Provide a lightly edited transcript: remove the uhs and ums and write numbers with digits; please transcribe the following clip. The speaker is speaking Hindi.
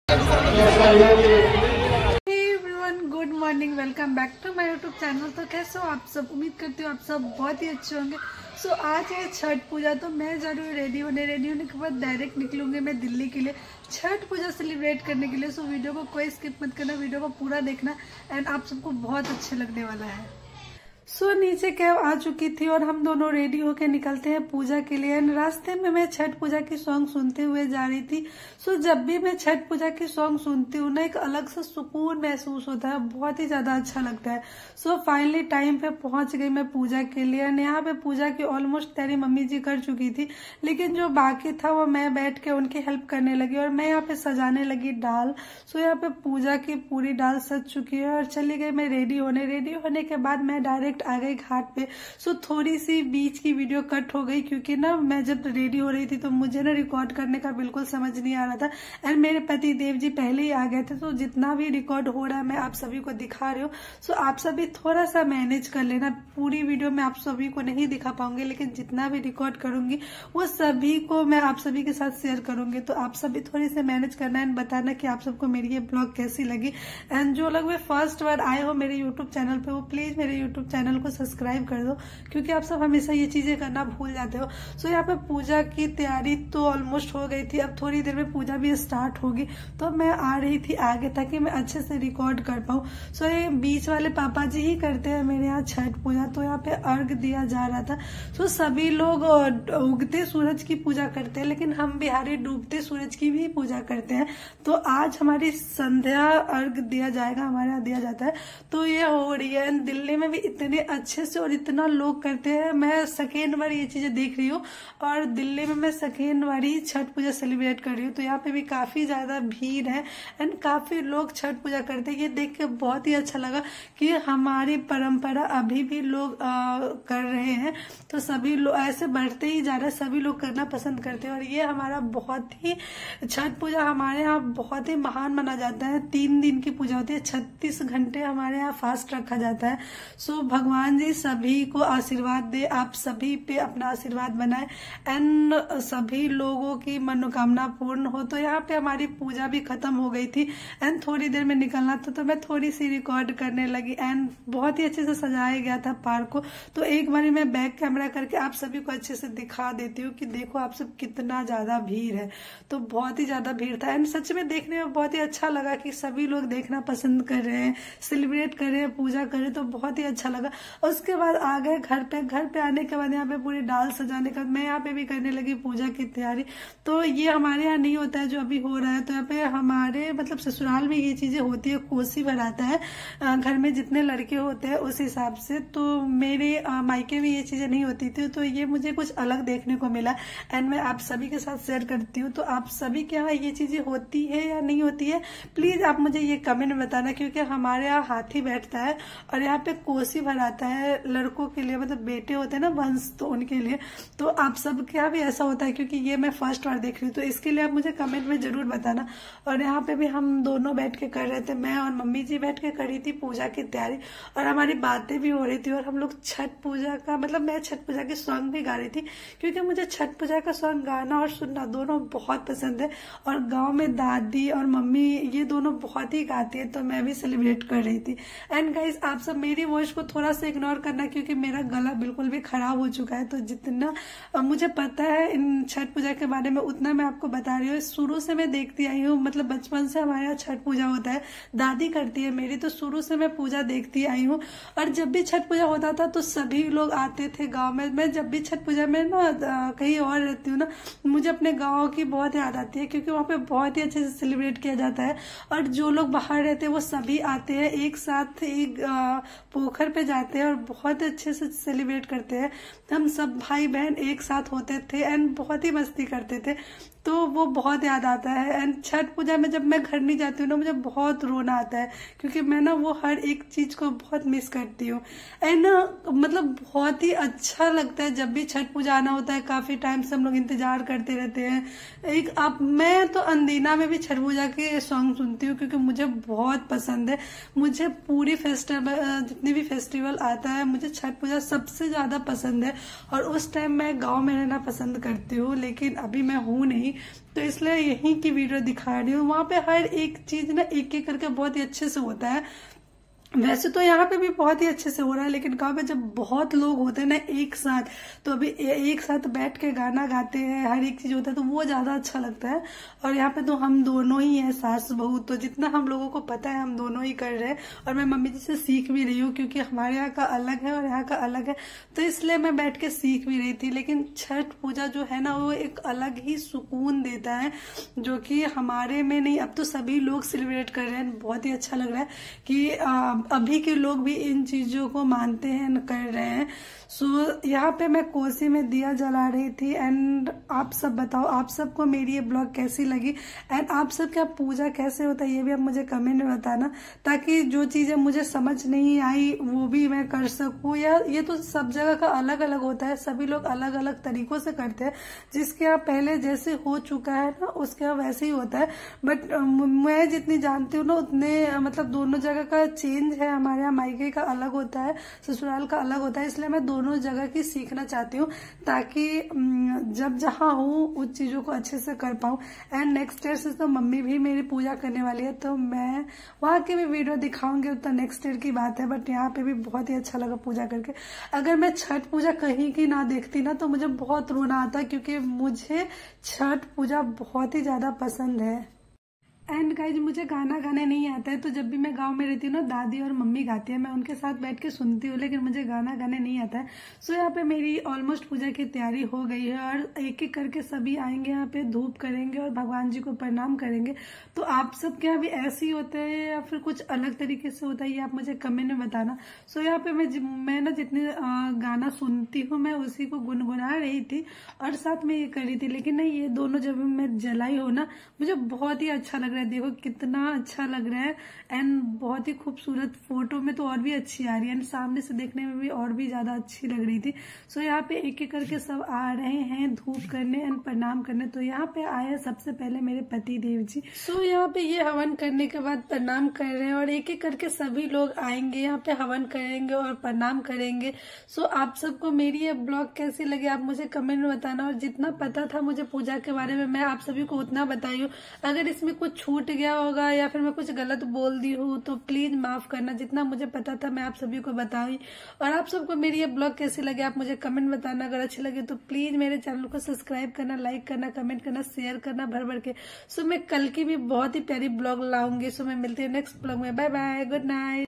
Everyone, good morning, welcome back to my YouTube channel. तो कैसे हो आप सब? उम्मीद करती हूँ आप सब बहुत ही अच्छे होंगे। सो आज है छठ पूजा, तो मैं जा रही हूँ रेडी होने के बाद डायरेक्ट निकलूंगी मैं दिल्ली के लिए छठ पूजा सेलिब्रेट करने के लिए। सो वीडियो को कोई स्किप मत करना, वीडियो को पूरा देखना एंड आप सबको बहुत अच्छे लगने वाला है। सो नीचे कैब आ चुकी थी और हम दोनों रेडी होके निकलते हैं पूजा के लिए। एंड रास्ते में मैं छठ पूजा की सॉन्ग सुनते हुए जा रही थी। सो जब भी मैं छठ पूजा की सॉन्ग सुनती हूँ ना, एक अलग सा सुकून महसूस होता है, बहुत ही ज्यादा अच्छा लगता है। सो फाइनली टाइम पे पहुंच गई मैं पूजा के लिए। एंड यहाँ पे पूजा की ऑलमोस्ट तैयारी मम्मी जी कर चुकी थी, लेकिन जो बाकी था वो मैं बैठ के उनकी हेल्प करने लगी और मैं यहाँ पे सजाने लगी डाल। सो यहाँ पे पूजा की पूरी डाल सज चुकी है और चली गई मैं रेडी होने के बाद मैं डायरेक्ट आ गई घाट पे। सो थोड़ी सी बीच की वीडियो कट हो गई क्योंकि ना मैं जब रेडी हो रही थी तो मुझे ना रिकॉर्ड करने का बिल्कुल समझ नहीं आ रहा था। एंड मेरे पति देव जी पहले ही आ गए थे, तो जितना भी रिकॉर्ड हो रहा है मैं आप सभी को दिखा रही हूँ। सो आप सभी थोड़ा सा मैनेज कर लेना। पूरी वीडियो में आप सभी को नहीं दिखा पाऊंगी, लेकिन जितना भी रिकॉर्ड करूंगी वो सभी को मैं आप सभी के साथ शेयर करूंगी। तो आप सभी थोड़ी सी मैनेज करना एंड बताना कि आप सबको मेरी ये ब्लॉग कैसी लगी। एंड जो लोग भी फर्स्ट बार आए हो मेरे यूट्यूब चैनल पे, वो प्लीज मेरे यूट्यूब चैनल को सब्सक्राइब कर दो, क्योंकि आप सब हमेशा ये चीजें करना भूल जाते हो। सो यहाँ पे पूजा की तैयारी तो ऑलमोस्ट हो गई थी, अब थोड़ी देर में पूजा भी स्टार्ट होगी। तो मैं आ रही थी आगे ताकि मैं अच्छे से रिकॉर्ड कर पाऊँ। सो ये बीच वाले पापा जी ही करते हैं मेरे यहाँ छठ पूजा, तो यहाँ पे अर्घ दिया जा रहा था। सो सभी लोग उगते सूरज की पूजा करते हैं, लेकिन हम बिहारी डूबते सूरज की भी पूजा करते हैं। तो आज हमारी संध्या अर्घ दिया जाएगा, हमारे यहाँ दिया जाता है। तो ये हो रही है। दिल्ली में भी इतने अच्छे से और इतना लोग करते हैं। मैं सेकेंड बार ये चीजें देख रही हूँ और दिल्ली में मैं सेकेंड बार ही छठ पूजा सेलिब्रेट कर रही हूँ। तो यहाँ पे भी काफी ज्यादा भीड़ है एंड काफी लोग छठ पूजा करते हैं। ये देख के बहुत ही अच्छा लगा कि हमारी परंपरा अभी भी लोग कर रहे हैं। तो सभी लोग ऐसे बढ़ते ही जा रहे हैं, सभी लोग करना पसंद करते हैं। और ये हमारा बहुत ही छठ पूजा हमारे यहाँ बहुत ही महान माना जाता है। 3 दिन की पूजा होती है, 36 घंटे हमारे यहाँ फास्ट रखा जाता है। सो भगवान जी सभी को आशीर्वाद दे, आप सभी पे अपना आशीर्वाद बनाए एंड सभी लोगों की मनोकामना पूर्ण हो। तो यहाँ पे हमारी पूजा भी खत्म हो गई थी एंड थोड़ी देर में निकलना था, तो मैं थोड़ी सी रिकॉर्ड करने लगी। एंड बहुत ही अच्छे से सजाया गया था पार्क को। तो एक बार मैं बैक कैमरा करके आप सभी को अच्छे से दिखा देती हूँ कि देखो आप सब कितना ज्यादा भीड़ है। तो बहुत ही ज्यादा भीड़ था एंड सच में देखने में बहुत ही अच्छा लगा कि सभी लोग देखना पसंद कर रहे हैं, सेलिब्रेट कर रहे हैं, पूजा कर रहे हैं। तो बहुत ही अच्छा लगा। उसके बाद आ गए घर पे आने के बाद यहाँ पे पूरी डाल सजाने का मैं यहाँ पे भी करने लगी पूजा की तैयारी। तो ये हमारे यहाँ नहीं होता है जो अभी हो रहा है। तो यहाँ पे हमारे मतलब ससुराल में ये चीजें होती है, कोसी भराता है घर में जितने लड़के होते हैं उस हिसाब से। तो मेरे मायके में ये चीजें नहीं होती थी, तो ये मुझे कुछ अलग देखने को मिला एंड मैं आप सभी के साथ शेयर करती हूँ। तो आप सभी के यहाँ ये चीजें होती है या नहीं होती है, प्लीज आप मुझे ये कमेंट में बताना। क्योंकि हमारे यहाँ हाथी बैठता है और यहाँ पे कोसी भराता है लड़कों के लिए, मतलब बेटे होते हैं ना वंश, तो उनके लिए। तो आप सब के यहाँ भी ऐसा होता है? क्योंकि ये मैं फर्स्ट बार देख रही हूँ, तो इसके लिए आप मुझे कमेंट में जरूर बताना। और यहाँ पे भी हम दोनों बैठ के कर रहे थे, मैं और मम्मी जी बैठ के करी थी पूजा की तैयारी और हमारी बातें भी हो रही थी। और हम लोग छठ पूजा का मतलब मैं छठ पूजा के सॉन्ग भी गा रही थी, क्योंकि मुझे छठ पूजा का सॉन्ग गाना और सुनना दोनों बहुत पसंद है। और गाँव में दादी और मम्मी ये दोनों बहुत ही गाती है, तो मैं भी सेलिब्रेट कर रही थी। एंड गाइज आप सब मेरी वॉइस को थोड़ा सा इग्नोर करना, क्योंकि मेरा गला बिल्कुल भी खराब हो चुका है। तो जितना मुझे पता है इन छठ पूजा के बारे में उतना मैं आपको बता रही हूँ। शुरू से मैं देखती आई हूँ, मतलब बचपन से हमारे यहाँ छठ पूजा होता है, दादी करती है मेरी, तो शुरू से मैं पूजा देखती आई हूँ। और जब भी छठ पूजा होता था तो सभी लोग आते थे गाँव में। मैं जब भी छठ पूजा में ना कहीं और रहती हूँ ना, मुझे अपने गाँव की बहुत याद आती है, क्योंकि वहाँ पे बहुत ही अच्छे से सेलिब्रेट किया जाता है। और जो लोग बाहर रहते हैं वो सभी आते हैं एक साथ, एक पोखर पे जाते हैं और बहुत अच्छे से सेलिब्रेट करते हैं। हम सब भाई बहन एक साथ होते थे एंड बहुत ही मस्ती करते थे। तो वो बहुत याद आता है। एंड छठ पूजा में जब मैं घर नहीं जाती हूँ ना, मुझे बहुत रोना आता है, क्योंकि मैं ना वो हर एक चीज को बहुत मिस करती हूँ। एंड ना मतलब बहुत ही अच्छा लगता है जब भी छठ पूजा आना होता है। काफी टाइम से हम लोग इंतजार करते रहते हैं। मैं तो अंदीना में भी छठ पूजा के सॉन्ग सुनती हूँ, क्योंकि मुझे बहुत पसंद है। मुझे पूरी फेस्टिवल जितनी भी फेस्टिवल आता है, मुझे छठ पूजा सबसे ज्यादा पसंद है। और उस टाइम मैं गाँव में रहना पसंद करती हूँ, लेकिन अभी मैं हूँ नहीं। तो इसलिए यहीं की वीडियो दिखा रही हूँ। वहाँ पे हर एक चीज ना एक एक करके बहुत ही अच्छे से होता है। वैसे तो यहाँ पे भी बहुत ही अच्छे से हो रहा है, लेकिन गाँव में जब बहुत लोग होते हैं ना एक साथ, तो अभी एक साथ बैठ के गाना गाते हैं, हर एक चीज होता है, तो वो ज्यादा अच्छा लगता है। और यहाँ पे तो हम दोनों ही हैं, सास बहू, तो जितना हम लोगों को पता है हम दोनों ही कर रहे हैं। और मैं मम्मी जी से सीख भी रही हूँ, क्योंकि हमारे यहाँ का अलग है और यहाँ का अलग है, तो इसलिए मैं बैठ के सीख भी रही थी। लेकिन छठ पूजा जो है ना, वो एक अलग ही सुकून देता है, जो कि हमारे में नहीं। अब तो सभी लोग सेलिब्रेट कर रहे हैं, बहुत ही अच्छा लग रहा है कि अभी के लोग भी इन चीजों को मानते हैं, कर रहे हैं। सो यहाँ पे मैं कोसी में दिया जला रही थी। एंड आप सब बताओ, आप सबको मेरी ये ब्लॉग कैसी लगी, एंड आप सब क्या पूजा कैसे होता है ये भी आप मुझे कमेंट में बताना, ताकि जो चीजें मुझे समझ नहीं आई वो भी मैं कर सकूं। या ये तो सब जगह का अलग अलग होता है, सभी लोग अलग अलग तरीकों से करते हैं। जिसके यहाँ पहले जैसे हो चुका है ना, उसके यहाँ वैसे ही होता है। बट मैं जितनी जानती हूँ ना, उतने मतलब दोनों जगह का चेंज है। हमारे यहाँ मायके का अलग होता है, ससुराल का अलग होता है, इसलिए मैं दोनों जगह की सीखना चाहती हूँ, ताकि जब जहाँ हूँ उस चीजों को अच्छे से कर पाऊँ। एंड नेक्स्ट ईयर से तो मम्मी भी मेरी पूजा करने वाली है, तो मैं वहां की भी वीडियो दिखाऊंगी, तो नेक्स्ट ईयर की बात है। बट यहाँ पे भी बहुत ही अच्छा लगा पूजा करके। अगर मैं छठ पूजा कहीं की ना देखती ना, तो मुझे बहुत रोना आता, क्योंकि मुझे छठ पूजा बहुत ही ज्यादा पसंद है। एंड गाइज, मुझे गाना गाने नहीं आता है, तो जब भी मैं गांव में रहती हूँ ना, दादी और मम्मी गाती है, मैं उनके साथ बैठ के सुनती हूँ, लेकिन मुझे गाना गाने नहीं आता है। सो यहाँ पे मेरी ऑलमोस्ट पूजा की तैयारी हो गई है, और एक एक करके सभी आएंगे यहाँ पे, धूप करेंगे और भगवान जी को प्रणाम करेंगे। तो आप सब के यहाँ भी ऐसे ही होता है या फिर कुछ अलग तरीके से होता है, ये आप मुझे कमेंट में बताना। सो यहाँ पे मैं ना जितने गाना सुनती हूँ, मैं उसी को गुनगुना रही थी और साथ में ये कर रही थी। लेकिन नहीं, ये दोनों जब मैं जलाई हो ना, मुझे बहुत ही अच्छा लग रहा है। देखो कितना अच्छा लग रहा है, एंड बहुत ही खूबसूरत। फोटो में तो और भी अच्छी आ रही है, एंड सामने से देखने में भी और भी ज्यादा अच्छी लग रही थी। सो यहाँ पे एक एक करके सब आ रहे हैं धूप करने एंड प्रणाम करने। तो यहाँ पे आए सबसे पहले मेरे पति देव जी। सो यहाँ पे ये हवन करने के बाद प्रणाम कर रहे हैं, और एक एक करके सभी लोग आएंगे यहाँ पे, हवन करेंगे और प्रणाम करेंगे। सो आप सबको मेरी ये ब्लॉग कैसी लगी आप मुझे कमेंट में बताना। और जितना पता था मुझे पूजा के बारे में, मैं आप सभी को उतना बताई हूँ। अगर इसमें कुछ छूट गया होगा या फिर मैं कुछ गलत बोल दी हूँ तो प्लीज माफ करना। जितना मुझे पता था मैं आप सभी को बताई। और आप सबको मेरी ये ब्लॉग कैसी लगी आप मुझे कमेंट बताना। अगर अच्छी लगे तो प्लीज मेरे चैनल को सब्सक्राइब करना, लाइक करना, कमेंट करना, शेयर करना भर भर के। सो मैं कल की भी बहुत ही प्यारी ब्लॉग लाऊंगी। सो मैं मिलती हूँ नेक्स्ट ब्लॉग में। Bye bye, good night.